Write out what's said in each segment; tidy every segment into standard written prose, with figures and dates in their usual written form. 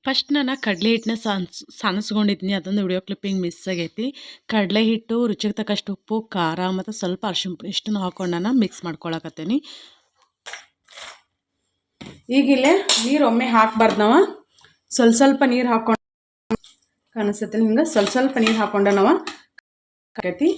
First ನಾನು ಕಡಲೆ ಹಿಟ್ಟನ್ನ ಸಾನಿಸ್ಕೊಂಡಿದ್ನಿ. ಅದೊಂದು ವಿಡಿಯೋ ಕ್ಲಿಪ್ಪಿಂಗ್ ಮಿಸ್ ಆಗೈತಿ. ಕಡಲೆ ಹಿಟ್ಟು, ರುಚಿಗೆ ತಕ್ಕಷ್ಟು ಉಪ್ಪು, ಖಾರ ಮತ್ತು ಸ್ವಲ್ಪ ಅರಿಶಿಣ ಪುಡಿ ಇಷ್ಟನ್ನು ಹಾಕೊಂಡು ನಾನು ಮಿಕ್ಸ್ ಮಾಡ್ಕೊಳಕತ್ತೀನಿ. ಈಗ ಇಲ್ಲೇ ನೀರು ಒಮ್ಮೆ ಹಾಕಬಾರ್ದು. ನಾವು ಸ್ವಲ್ಪ ನೀರು ಹಾಕೊಂಡು ಕಾಣಿಸುತ್ತೆ ಹಿಂಗೆ ಸ್ವಲ್ಪ ನೀರು ಹಾಕೊಂಡು ನಾವು ಕೈತಿ.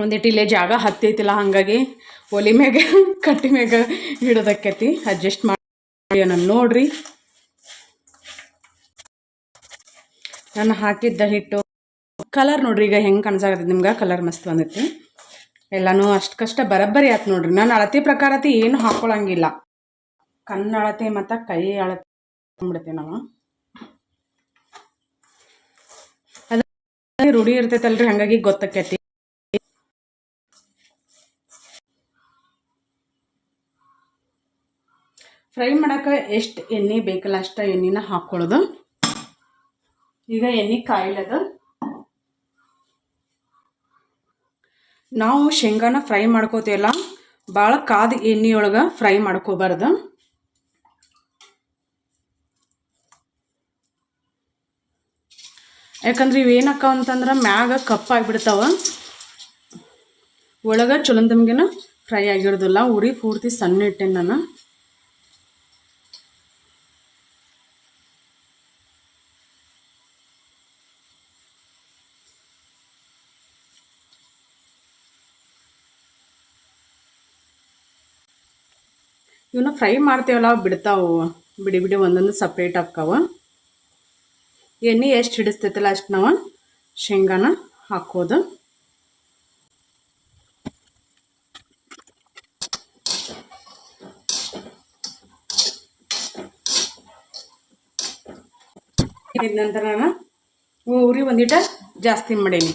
ಒಂದಿಟ್ಟು ಇಲ್ಲೇ ಜಾಗ ಹತ್ತೈತಿಲ್ಲ, ಹಾಗಾಗಿ ಒಲಿ ಮ್ಯಾಗ ಕಟ್ಟಿ ಮ್ಯಾಗ ಹಿಡೋದಕ್ಕೈತಿ. ಅಡ್ಜಸ್ಟ್ ಮಾಡಿ ನಾನು ನೋಡ್ರಿ. ನಾನು ಹಾಕಿದ್ದ ಹಿಟ್ಟು ಕಲರ್ ನೋಡ್ರಿ ಈಗ ಹೆಂಗೆ ಕಾಣಿಸಾಕತ್ತೈತಿ ನಿಮ್ಗೆ. ಕಲರ್ ಮಸ್ತ್ ಬಂದೈತಿ. ಎಲ್ಲನೂ ಅಷ್ಟು ಕಷ್ಟ ಬರಬ್ಬರಿ ಆಯ್ತು ನೋಡ್ರಿ. ನಾನು ಅಳತೆ ಪ್ರಕಾರ ಏನು ಹಾಕ್ಕೊಳಂಗಿಲ್ಲ. ಕಣ್ಣು ಅಳತೆ ಮತ್ತು ಕೈ ಅಳತೆ ಬಿಡ್ತೇವೆ ನಾವು. ಅದು ರೂಢಿ ಇರ್ತೈತಲ್ರಿ, ಹಾಗಾಗಿ ಗೊತ್ತಾಕೈತಿ. ಫ್ರೈ ಮಾಡೋಕೆ ಎಷ್ಟು ಎಣ್ಣೆ ಬೇಕಲ್ಲ ಅಷ್ಟು ಎಣ್ಣೆನ ಹಾಕ್ಕೊಳ್ಳೋದು. ಈಗ ಎಣ್ಣೆ ಕಾಯಿಲದ ನಾವು ಶೇಂಗಾನ ಫ್ರೈ ಮಾಡ್ಕೋತೀವಲ್ಲ, ಭಾಳ ಕಾದ ಎಣ್ಣೆಯೊಳಗೆ ಫ್ರೈ ಮಾಡ್ಕೋಬಾರ್ದು. ಯಾಕಂದ್ರೆ ಇವೇನಕ್ಕ ಅಂತಂದ್ರೆ ಮ್ಯಾಗ ಕಪ್ಪಾಗಿಬಿಡ್ತಾವ, ಒಳಗೆ ಚಲೋಂದಮ್ಗೆನ ಫ್ರೈ ಆಗಿರೋದಿಲ್ಲ. ಉರಿ ಪೂರ್ತಿ ಸಣ್ಣ ಇಟ್ಟೇನೆ ನಾನು. ಇವನ್ನ ಫ್ರೈ ಮಾಡ್ತೀವಲ್ಲ ಬಿಡ್ತಾವು, ಬಿಡಿ ಒಂದೊಂದು ಸಪ್ರೇಟ್ ಹಾಕ್ಕಾವ. ಎಣ್ಣೆ ಎಷ್ಟು ಹಿಡಿಸ್ತೈತಲ್ಲ ಅಷ್ಟು ನಾವು ಶೇಂಗಾನ ಹಾಕೋದು. ಇದ ನಂತರ ನಾನು ಉರಿ ಒಂದಿಟ ಜಾಸ್ತಿ ಮಾಡೀನಿ.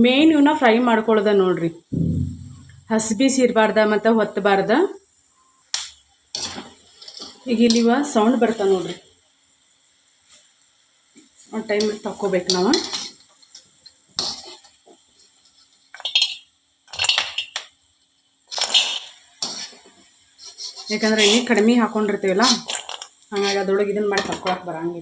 ಮೇನ್ ಇವನ್ನ ಫ್ರೈ ಮಾಡ್ಕೊಳ್ಳೋದ ನೋಡ್ರಿ. ಹಸಿಬಿಸಿ ಇರಬಾರ್ದ ಮತ್ತು ಹೊತ್ತಬಾರ್ದ. ಈಗ ಇಲ್ಲಿವ ಸೌಂಡ್ ಬರ್ತಾವ ನೋಡ್ರಿ, ಒಂದು ಟೈಮ್ ತಕ್ಕೋಬೇಕು ನಾವು. ಯಾಕಂದ್ರೆ ಎಣ್ಣೆ ಕಡಿಮೆ ಹಾಕೊಂಡಿರ್ತೀವಲ್ಲ, ಹಾಗಾಗಿ ಅದ್ರೊಳಗೆ ಇದನ್ನು ಮಾಡಿ ತಕ್ಕೊಳಕ್ಕೆ ಬರಂಗಿಲ್ಲ.